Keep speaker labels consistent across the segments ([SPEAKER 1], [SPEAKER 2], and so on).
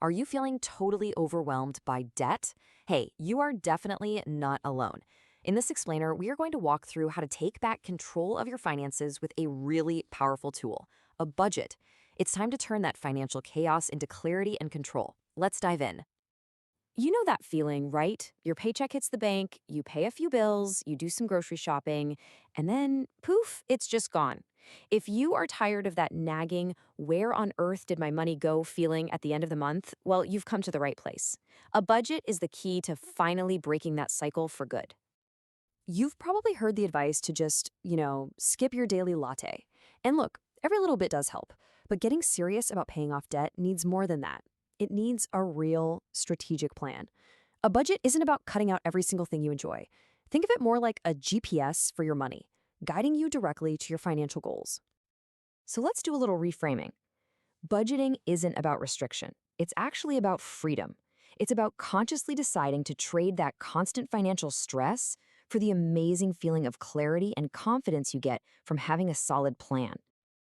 [SPEAKER 1] Are you feeling totally overwhelmed by debt? Hey, you are definitely not alone. In this explainer, we are going to walk through how to take back control of your finances with a really powerful tool, a budget. It's time to turn that financial chaos into clarity and control. Let's dive in. You know that feeling, right? Your paycheck hits the bank, you pay a few bills, you do some grocery shopping, and then poof, it's just gone. If you are tired of that nagging, where on earth did my money go feeling at the end of the month, well, you've come to the right place. A budget is the key to finally breaking that cycle for good. You've probably heard the advice to just, skip your daily latte. And look, every little bit does help, but getting serious about paying off debt needs more than that. It needs a real strategic plan. A budget isn't about cutting out every single thing you enjoy. Think of it more like a GPS for your money, guiding you directly to your financial goals. So let's do a little reframing. Budgeting isn't about restriction. It's actually about freedom. It's about consciously deciding to trade that constant financial stress for the amazing feeling of clarity and confidence you get from having a solid plan.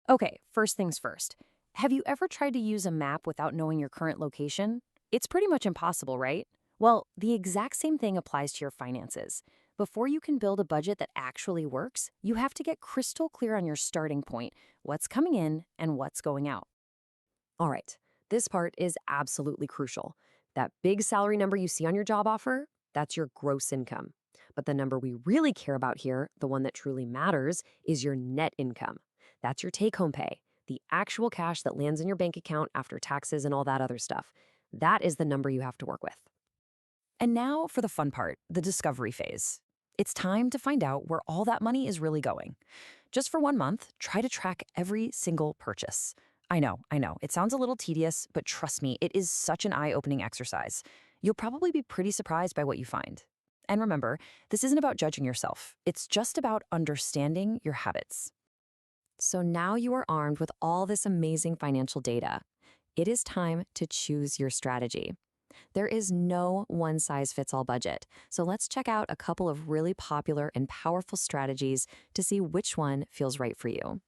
[SPEAKER 1] Okay, first things first. Have you ever tried to use a map without knowing your current location? It's pretty much impossible, right? Well, the exact same thing applies to your finances. Before you can build a budget that actually works, you have to get crystal clear on your starting point, what's coming in and what's going out. All right, this part is absolutely crucial. That big salary number you see on your job offer, that's your gross income. But the number we really care about here, the one that truly matters, is your net income. That's your take home pay, the actual cash that lands in your bank account after taxes and all that other stuff. That is the number you have to work with. And now for the fun part, the discovery phase. It's time to find out where all that money is really going. Just for 1 month, try to track every single purchase. I know, it sounds a little tedious, but trust me, it is such an eye-opening exercise. You'll probably be pretty surprised by what you find. And remember, this isn't about judging yourself. It's just about understanding your habits. So now you are armed with all this amazing financial data. It is time to choose your strategy. There is no one-size-fits-all budget, so let's check out a couple of really popular and powerful strategies to see which one feels right for you.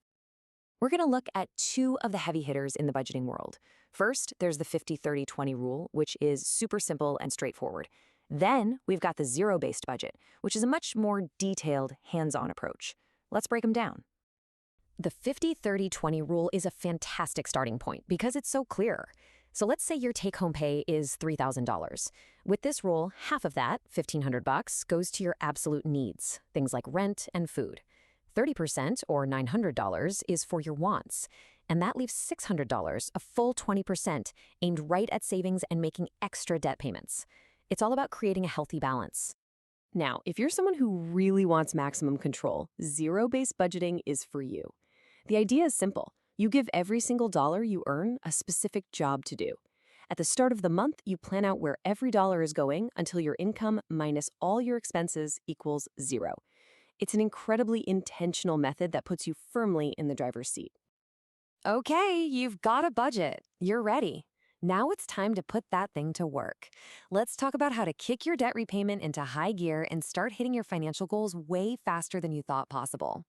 [SPEAKER 1] We're going to look at two of the heavy hitters in the budgeting world. First, there's the 50-30-20 rule, which is super simple and straightforward. Then, we've got the zero-based budget, which is a much more detailed, hands-on approach. Let's break them down. The 50-30-20 rule is a fantastic starting point because it's so clear. So let's say your take-home pay is $3,000. With this rule, half of that, $1,500, goes to your absolute needs, things like rent and food. 30%, or $900, is for your wants, and that leaves $600, a full 20%, aimed right at savings and making extra debt payments. It's all about creating a healthy balance. Now, if you're someone who really wants maximum control, zero-based budgeting is for you. The idea is simple. You give every single dollar you earn a specific job to do. At the start of the month, you plan out where every dollar is going until your income minus all your expenses equals zero. It's an incredibly intentional method that puts you firmly in the driver's seat. Okay, you've got a budget. You're ready. Now it's time to put that thing to work. Let's talk about how to kick your debt repayment into high gear and start hitting your financial goals way faster than you thought possible.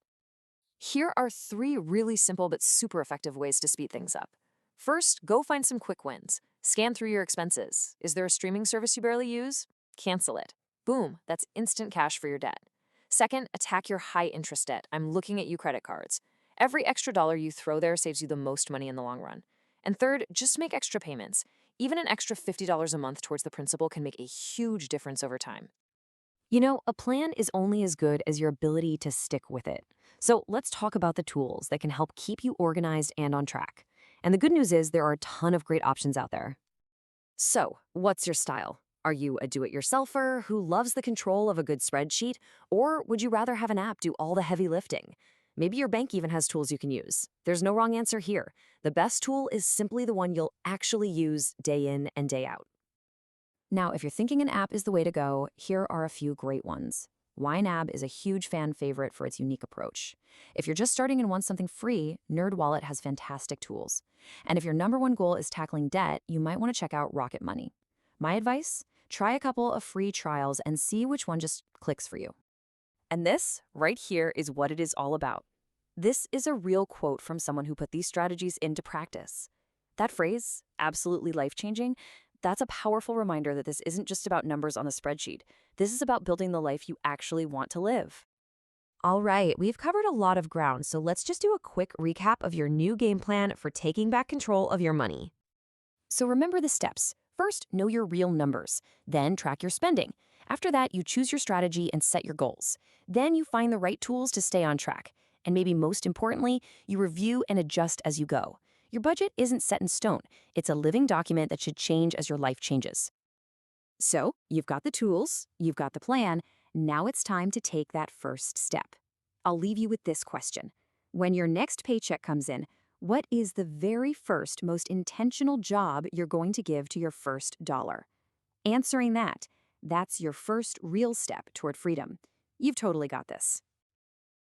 [SPEAKER 1] Here are three really simple but super effective ways to speed things up. First, go find some quick wins. Scan through your expenses. Is there a streaming service you barely use? Cancel it. Boom, that's instant cash for your debt. Second, attack your high-interest debt. I'm looking at you credit cards. Every extra dollar you throw there saves you the most money in the long run. And third, just make extra payments. Even an extra $50 a month towards the principal can make a huge difference over time. You know, a plan is only as good as your ability to stick with it. So let's talk about the tools that can help keep you organized and on track. And the good news is there are a ton of great options out there. So, what's your style? Are you a do-it-yourselfer who loves the control of a good spreadsheet? Or would you rather have an app do all the heavy lifting? Maybe your bank even has tools you can use. There's no wrong answer here. The best tool is simply the one you'll actually use day in and day out. Now, if you're thinking an app is the way to go, here are a few great ones. YNAB is a huge fan favorite for its unique approach. If you're just starting and want something free, NerdWallet has fantastic tools. And if your number one goal is tackling debt, you might want to check out Rocket Money. My advice? Try a couple of free trials and see which one just clicks for you. And this, right here, is what it is all about. This is a real quote from someone who put these strategies into practice.
[SPEAKER 2] That phrase, absolutely life-changing, that's a powerful reminder that this isn't just about numbers on the spreadsheet. This is about building the life you actually want to live.
[SPEAKER 1] All right, we've covered a lot of ground, so let's just do a quick recap of your new game plan for taking back control of your money. So remember the steps. First, know your real numbers. Then, track your spending. After that, you choose your strategy and set your goals. Then, you find the right tools to stay on track. And maybe most importantly, you review and adjust as you go. Your budget isn't set in stone, it's a living document that should change as your life changes. So, you've got the tools, you've got the plan. Now it's time to take that first step. I'll leave you with this question. When your next paycheck comes in, what is the very first, most intentional job you're going to give to your first dollar? Answering that, that's your first real step toward freedom. You've totally got this.